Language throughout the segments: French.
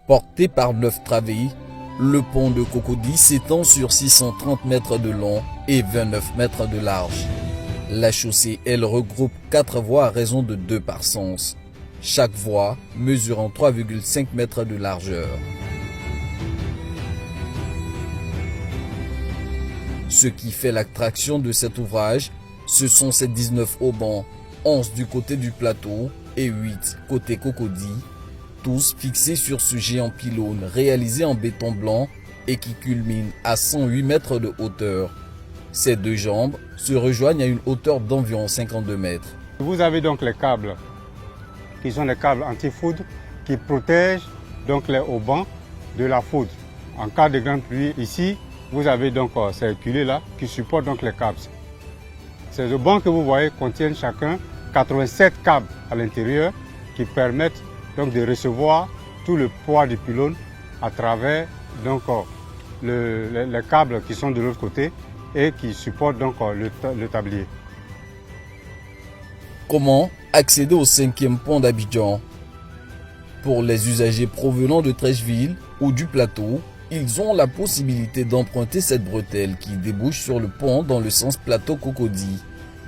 Porté par 9 travées, le pont de Cocody s'étend sur 630 mètres de long et 29 mètres de large. La chaussée, elle, regroupe 4 voies à raison de 2 par sens, chaque voie mesurant 3,5 mètres de largeur. Ce qui fait l'attraction de cet ouvrage, ce sont ces 19 haubans, 11 du côté du plateau et 8 côté Cocody, tous fixés sur ce géant pylône réalisé en béton blanc et qui culmine à 108 mètres de hauteur. Ces deux jambes se rejoignent à une hauteur d'environ 52 mètres. Vous avez donc les câbles, qui sont les câbles anti-foudre, qui protègent donc les haubans de la foudre. En cas de grande pluie, ici, vous avez donc ces reculés là qui supportent donc les câbles. Ces haubans que vous voyez contiennent chacun 87 câbles à l'intérieur qui permettent donc de recevoir tout le poids du pylône à travers donc les câbles qui sont de l'autre côté et qui supportent donc le tablier. Comment accéder au 5e pont d'Abidjan? Pour les usagers provenant de Treichville ou du plateau, ils ont la possibilité d'emprunter cette bretelle qui débouche sur le pont dans le sens plateau-Cocody.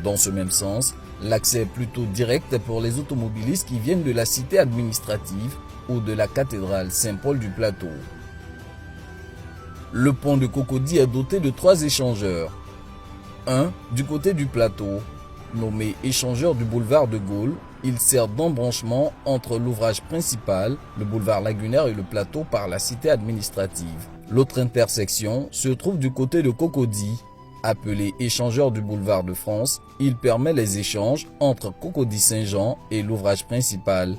Dans ce même sens, l'accès est plutôt direct pour les automobilistes qui viennent de la cité administrative ou de la cathédrale Saint-Paul du Plateau. Le pont de Cocody est doté de 3 échangeurs. Un du côté du plateau, nommé échangeur du boulevard de Gaulle, il sert d'embranchement entre l'ouvrage principal, le boulevard lagunaire et le plateau par la cité administrative. L'autre intersection se trouve du côté de Cocody. Appelé échangeur du boulevard de France, il permet les échanges entre Cocody-Saint-Jean et l'ouvrage principal.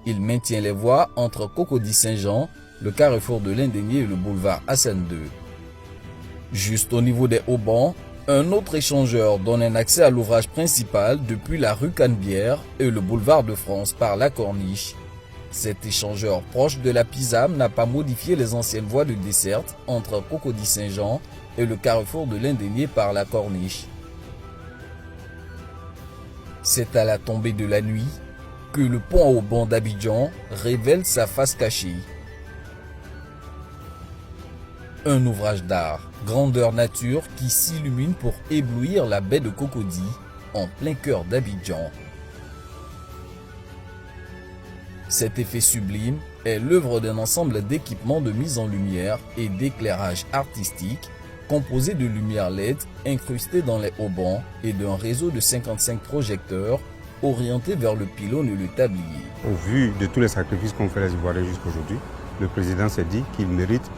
Il maintient les voies entre Cocody-Saint-Jean, le carrefour de l'Indénié et le boulevard Hassan II. Juste au niveau des haubans, un autre échangeur donne un accès à l'ouvrage principal depuis la rue Canebière et le boulevard de France par la Corniche. Cet échangeur proche de la Pisame n'a pas modifié les anciennes voies de desserte entre Cocody-Saint-Jean et le carrefour de l'Indénié par la Corniche. C'est à la tombée de la nuit que le pont à haubans d'Abidjan révèle sa face cachée. Un ouvrage d'art, grandeur nature qui s'illumine pour éblouir la baie de Cocody en plein cœur d'Abidjan. Cet effet sublime est l'œuvre d'un ensemble d'équipements de mise en lumière et d'éclairage artistique composé de lumières LED incrustées dans les haubans et d'un réseau de 55 projecteurs orientés vers le pylône et le tablier. Au vu de tous les sacrifices qu'ont fait les Ivoiriens jusqu'aujourd'hui, le président s'est dit qu'il mérite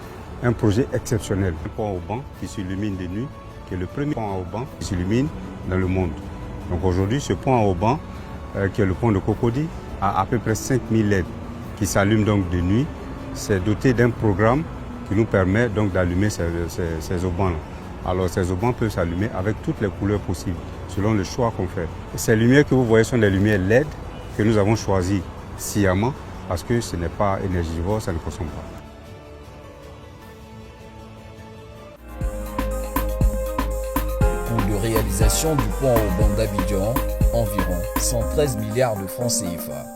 un projet exceptionnel. Un pont à haubans qui s'illumine de nuit, qui est le premier pont à haubans qui s'illumine dans le monde. Donc aujourd'hui, ce pont à haubans, qui est le pont de Cocody, a à peu près 5000 LED qui s'allument donc de nuit. C'est doté d'un programme qui nous permet donc d'allumer ces haubans-là. Alors ces haubans peuvent s'allumer avec toutes les couleurs possibles, selon le choix qu'on fait. Ces lumières que vous voyez sont des lumières LED que nous avons choisies sciemment parce que ce n'est pas énergivore, ça ne consomme pas. Coût de réalisation du pont à haubans d'Abidjan, environ 113 milliards de francs CFA.